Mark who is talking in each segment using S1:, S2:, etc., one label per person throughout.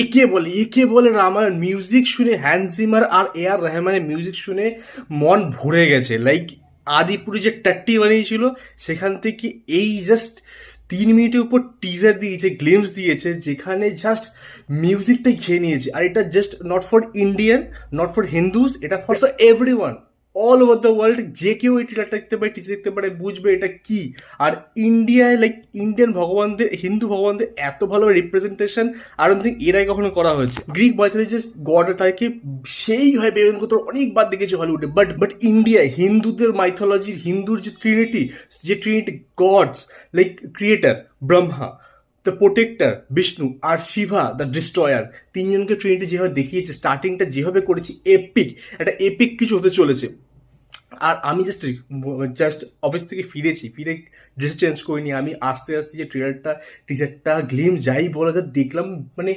S1: একে বলে রামায়ণ। মিউজিক শুনে হ্যান্স জিমার আর এ আর রহমানের মিউজিক শুনে মন ভরে গেছে। লাইক আদিপুরে যে টাট্টি বানিয়েছিল সেখান থেকে এই জাস্ট 3 মিনিটের উপর টিজার দিয়েছে, গ্লিমস দিয়েছে, যেখানে জাস্ট মিউজিকটা খেয়ে নিয়েছে। আর এটা just not for Indian, not for Hindus, এটা for everyone, all over the world. যে কেউ এই ট্রেলারটা দেখতে পারে, টিজার দেখতে পারে, বুঝবে এটা কি। আর ইন্ডিয়ায় লাইক ইন্ডিয়ান ভগবানদের, হিন্দু ভগবানদের এত ভালো রিপ্রেজেন্টেশন আর থিঙ্ক এর আগে কখনো করা হয়েছে। গ্রিক মাইথোলজিস্ট গড তাকে সেইভাবে বেরোন করতে অনেকবার দেখেছি হলিউডে, বাট ইন্ডিয়ায় হিন্দুদের মাইথোলজির, হিন্দুর যে trinity gods, like creator Brahma, the protector Vishnu, আর শিবা দ্য ডিস্ট্রয়ার, তিনজনকে ট্রিনিটি যেভাবে দেখিয়েছে, স্টার্টিংটা যেভাবে করেছি, একটা এপিক কিছু হতে চলেছে। আর আমি জাস্ট অফিস থেকে ফিরে ড্রেস চেঞ্জ করিনি। আমি আস্তে আস্তে যে টিজারটা গ্লিম যাই বলে দেখলাম, মানে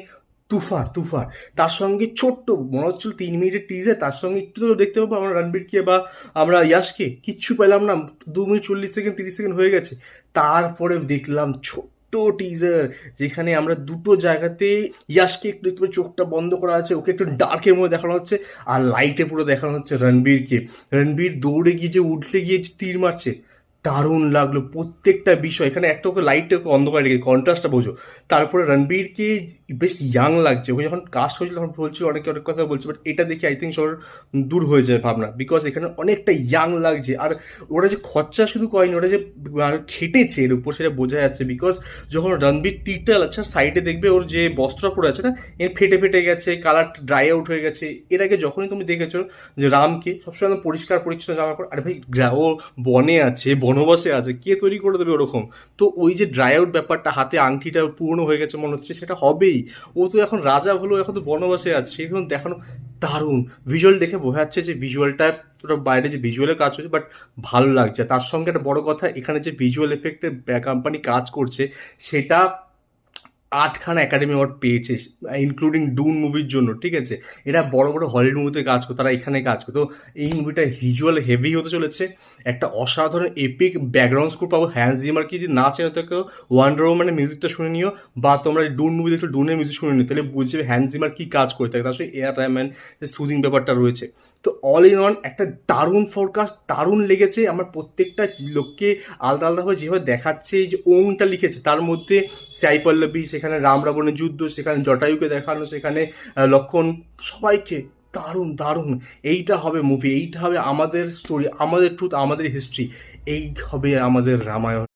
S1: তুফার। তার সঙ্গে ছোট্ট মনে হচ্ছিল 3 মিনিটের টিজার, তার সঙ্গে একটু তো দেখতে পাবো আমরা রণবীরকে বা আমরা ইয়াশকে, কিচ্ছু পেলাম না। 2 মিনিট 40 সেকেন্ড 30 সেকেন্ড হয়ে গেছে। তারপরে দেখলাম ছোট্ট টিজার, যেখানে আমরা দুটো জায়গাতে ইয়াশকে একটু দেখতে পাই, চোখটা বন্ধ করা আছে, ওকে একটু ডার্কের মধ্যে দেখানো হচ্ছে, আর লাইটে পুরো দেখানো হচ্ছে রণবীর দৌড়ে গিয়ে যে উঠলে গিয়ে তীর মারছে, দারুণ লাগলো প্রত্যেকটা বিষয়। এখানে একটা ওকে লাইটটা ওকে অন্ধকারে রেখে কন্ট্রাস্টটা বোঝো। তারপরে রণবীরকে বেশ ইয়াং লাগছে, ওকে যখন কাস্ট হয়েছিল তখন বলছিল অনেকে অনেক কথা বলছে, বাট এটা দেখে আই থিঙ্ক সবার দূর হয়ে যায় ভাবনা, বিকজ এখানে অনেকটা ইয়াং লাগছে। আর ওরা যে খরচা শুধু করেনি, ওরা যে খেটেছে এর উপর, সেটা বোঝা যাচ্ছে। বিকজ যখন রণবীর তীরটা আচ্ছা সাইডে দেখবে, ওর যে বস্ত্র পরে আছে না, এর ফেটে গেছে, কালার ড্রাই আউট হয়ে গেছে। এর আগে যখনই তুমি দেখেছো যে রামকে সবসময় পরিষ্কার পরিচ্ছন্ন জামা পর, আরে ভাই ও বনে আছে, বনবাসে আছে, কে তৈরি করে দেবে ওরকম? তো ওই যে ড্রাই আউট ব্যাপারটা, হাতে আংটিটা পুরনো হয়ে গেছে মনে হচ্ছে, সেটা হবেই। ও তো এখন রাজা হলো, এখন তো বনবাসে আছে, সেখানে দেখানো দারুণ। ভিজুয়াল দেখে বোঝা যাচ্ছে যে ভিজুয়ালটা ওটা বাইরে যে ভিজুয়ালের কাজ হচ্ছে, বাট ভালো লাগছে। তার সঙ্গে একটা বড় কথা, এখানে যে ভিজুয়াল এফেক্টের কোম্পানি কাজ করছে, সেটা 8খানা একাডেমি অ্যাওয়ার্ড পেয়েছে, ইনক্লুডিং ডুন মুভির জন্য, ঠিক আছে? এরা বড় হলিউড মুভিতে কাজ করে, তারা এখানে কাজ করে। তো এই মুভিটা ভিজুয়াল হেভি হতে চলেছে, একটা অসাধারণ এপিক ব্যাকগ্রাউন্ড স্কোর পাবো। হ্যান্স জিমার কি যদি না চেনো তো কেউ ওয়ান্ডার ওম্যানের মিউজিকটা শুনে নিও, বা তোমরা ডুন মুভি দেখলে ডুনের মিউজিক শুনে নিও, তাহলে বুঝবে হ্যান্স জিমার কি কাজ করে থাকে। তার সঙ্গে এ আর রহমান যে সুদিং ব্যাপারটা রয়েছে। তো অল ইন অন একটা দারুণ ফোরকাস্ট, দারুণ লেগেছে আমার। প্রত্যেকটা লোককে আলাদাভাবে যেভাবে দেখাচ্ছে, যে ওংটা লিখেছে তার মধ্যে সাই পল্লবী, সেখানে রাম রাবণের যুদ্ধ, সেখানে জটায়ুকে দেখানো, সেখানে লক্ষণ, সবাইকে দারুণ। এইটা হবে মুভি, এইটা হবে আমাদের স্টোরি, আমাদের ট্রুথ, আমাদের হিস্ট্রি, এই হবে আমাদের রামায়ণ।